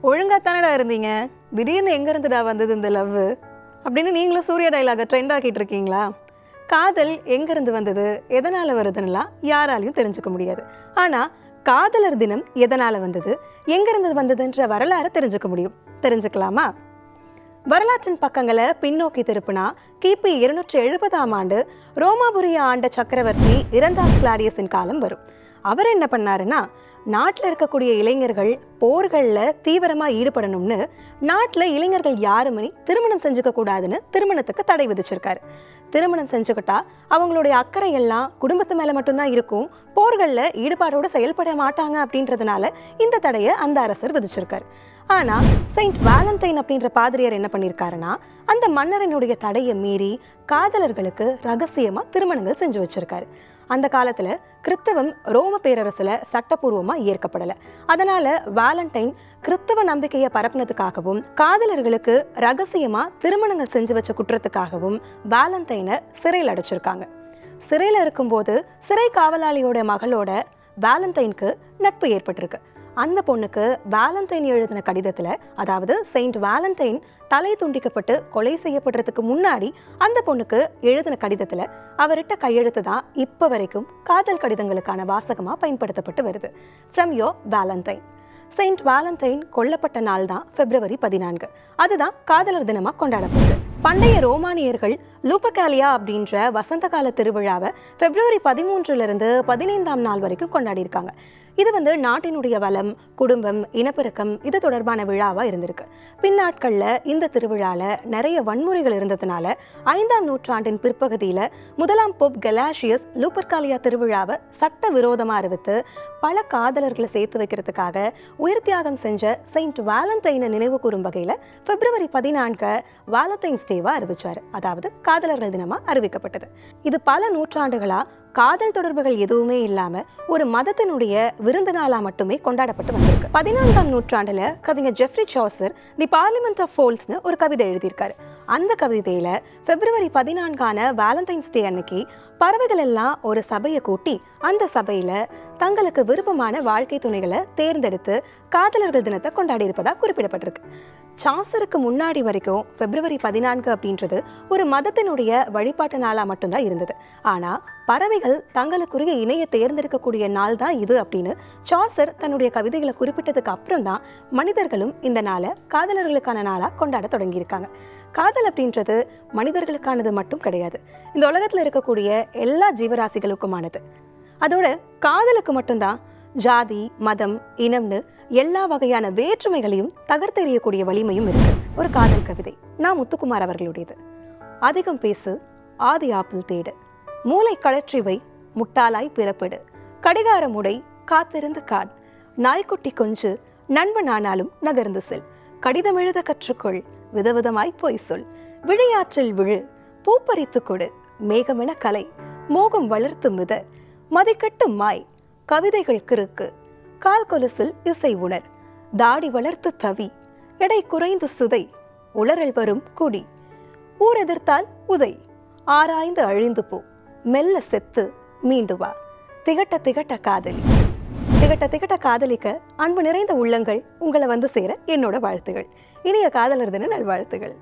ஒழுங்கா தானடா இருந்தீங்க, திடீர்னு எங்க இருந்துடா வந்தது இந்த லவ் அப்படின்னு நீங்களும் சூர்யா டைலாக ட்ரெண்ட் ஆக்கிட்டு இருக்கீங்களா? காதல் எங்கிருந்து வந்தது, எதனால வருதுன்னுலாம் யாராலையும் தெரிஞ்சுக்க முடியாது. ஆனா காதலர் தினம் எதனால வந்தது, எங்கிருந்து வந்ததுன்ற வரலாறு தெரிஞ்சுக்க முடியும். தெரிஞ்சுக்கலாமா? வரலாற்றின் பக்கங்களை பின்னோக்கி திருப்பினா கிபி 270ஆம் ஆண்டு ரோமாபுரியை ஆண்ட சக்கரவர்த்தி 2ஆம் கிளாடியஸின் காலம் வரும். அவர் என்ன பண்ணாருன்னா, நாட்டில் இருக்கக்கூடிய இளைஞர்கள் போர்களில் தீவிரமாக ஈடுபடணும்னு நாட்டில் இளைஞர்கள் யாருமே திருமணம் செஞ்சுக்க கூடாதுன்னு திருமணத்துக்கு தடை விதிச்சிருக்காரு. திருமணம் செஞ்சுக்கிட்டா அவங்களுடைய அக்கறை எல்லாம் குடும்பத்து மேலே மட்டும்தான் இருக்கும், போர்களில் ஈடுபாடோடு செயல்பட மாட்டாங்க அப்படின்றதுனால இந்த தடையை அந்த அரசர் விதிச்சிருக்காரு. ஆனால் செயின்ட் வேலண்டைன் அப்படின்ற பாதிரியார் என்ன பண்ணியிருக்காருன்னா, அந்த மன்னரனுடைய தடையை மீறி காதலர்களுக்கு ரகசியமாக திருமணங்கள் செஞ்சு வச்சிருக்காரு. அந்த காலத்தில் கிறித்தவம் ரோம பேரரசில் சட்டப்பூர்வமாக ஏற்கப்படலை. அதனால் வேலண்டைன் கிறித்தவ நம்பிக்கையை பரப்புனதுக்காகவும் காதலர்களுக்கு ரகசியமாக திருமணங்கள் செஞ்சு வச்ச குற்றத்துக்காகவும் வேலண்டைனை சிறையில் அடைச்சிருக்காங்க. சிறையில் இருக்கும்போது சிறை காவலாளியோட மகளோட வேலண்டைனுக்கு நட்பு ஏற்பட்டிருக்கு. அந்த பொண்ணுக்கு வேலண்டைன் எழுதின கடிதத்தில், அதாவது செயின்ட் வேலண்டைன் தலை துண்டிக்கப்பட்டு கொலை செய்யப்படுறதுக்கு முன்னாடி அந்த பொண்ணுக்கு எழுதின கடிதத்தில் அவர்கிட்ட கையெழுத்து தான் இப்போ வரைக்கும் காதல் கடிதங்களுக்கான வாசகமாக பயன்படுத்தப்பட்டு வருது. From your Valentine. Saint Valentine கொல்லப்பட்ட நாள் தான் February 14. அதுதான் காதலர் தினமாக கொண்டாடப்படுது. பண்டைய ரோமானியர்கள் லூபகாலியா அப்படின்ற வசந்த கால திருவிழாவை February 13 15ஆம் நாள் வரைக்கும் கொண்டாடி இருக்காங்க. இது நாட்டினுடைய வளம், குடும்பம், இனப்பெருக்கம் இது தொடர்பான விழாவாக இருந்திருக்கு. பின்னாட்களில் இந்த திருவிழாவில் நிறைய வன்முறைகள் இருந்ததுனால 5ஆம் நூற்றாண்டின் பிற்பகுதியில் 1ஆம் போப் கெலாஷியஸ் லூபர்காலியா திருவிழாவை சட்ட விரோதமாக அறிவித்து பல காதலர்களை சேர்த்து வைக்கிறதுக்காக உயிர் தியாகம் செஞ்ச செயின்ட் வேலண்டைனை நினைவு கூறும் வகையில் February 14 வேலண்டைன்ஸ் டேவாக அறிவிச்சார். அதாவது காதலர்கள் தினமாக அறிவிக்கப்பட்டது. இது பல நூற்றாண்டுகளாக காதல் தொடர்புகள் எதுவுமே இல்லாம ஒரு மதத்தினுடைய விருந்து நாளா மட்டுமே கொண்டாடப்பட்டு வந்திருக்கு. 14ஆம் நூற்றாண்டுல கவிஞர் Geoffrey Chaucer the Parliament of ஃபோல்ஸ்னு ஒரு கவிதை எழுதியிருக்காரு. அந்த கவிதையில February 14 வேலண்டைன்ஸ் டே அன்னைக்கு பறவைகள் எல்லாம் ஒரு சபையை கூட்டி அந்த சபையில தங்களுக்கு விருப்பமான வாழ்க்கை துணைகளை தேர்ந்தெடுத்து காதலர்கள் தினத்தை கொண்டாடி இருப்பதா குறிப்பிடப்பட்டிருக்கு. சாசருக்கு முன்னாடி வரைக்கும் February 14 அப்படின்றது ஒரு மதத்தினுடைய வழிபாட்டு நாளா மட்டும்தான் இருந்தது. ஆனா பறவைகள் தங்களுக்குரிய இணையை தேர்ந்தெடுக்கக்கூடிய நாள் தான் இது அப்படின்னு சாசர் தன்னுடைய கவிதைகளை குறிப்பிட்டதுக்கு அப்புறம் தான் மனிதர்களும் இந்த நாளை காதலர்களுக்கான நாளா கொண்டாட தொடங்கியிருக்காங்க. காதல் அப்படின்றது மனிதர்களுக்கானது மட்டும் கிடையாது, இந்த உலகத்துல இருக்கக்கூடிய எல்லா ஜீவராசிகளுக்குமானது. அதோட காதலுக்கு மட்டும்தான் ஜாதி, மதம், இனம்னு எல்லா வகையான வேற்றுமைகளையும் தகர்த்தெறியக்கூடிய வலிமையும் இருக்கு. ஒரு காதல் கவிதை நான் முத்துக்குமார் அவர்களுடையது. அதிகம் பேசு, ஆதி ஆப்பிள் தேடு, மூளை கழற்றி வை, முட்டாளாய் பிறப்பிடு, கடிகார முடை, காத்திருந்து காட், நாய்க்குட்டி கொஞ்சு, நண்பனானாலும் நகர்ந்து செல், கடிதம் எழுத கற்றுக்கொள், விதவிதமாய் பொய் சொல், விளையாற்றில் விழு, பூப்பறித்து கொடு, மேகமென கலை, மோகம் வளர்த்து மித, மதிக்கட்டு மாய், கவிதைகள் கிறுக்கு, கால் கொலுசில் இசை உணர், தாடி வளர்த்து தவி, எடை குறைந்து சுதை, உளறல் வரும் குடி, ஊர் எதிர்த்தால் உதை, ஆராய்ந்து அழிந்து போ, மெல்ல செத்து மீண்டு வா, திகட்ட திகட்ட காதலி. திகட்ட திகட்ட காதலிக்க அன்பு நிறைந்த உள்ளங்கள் உங்களை சேர என்னோட வாழ்த்துகள். இனிய காதலர் தின நல்வாழ்த்துகள்.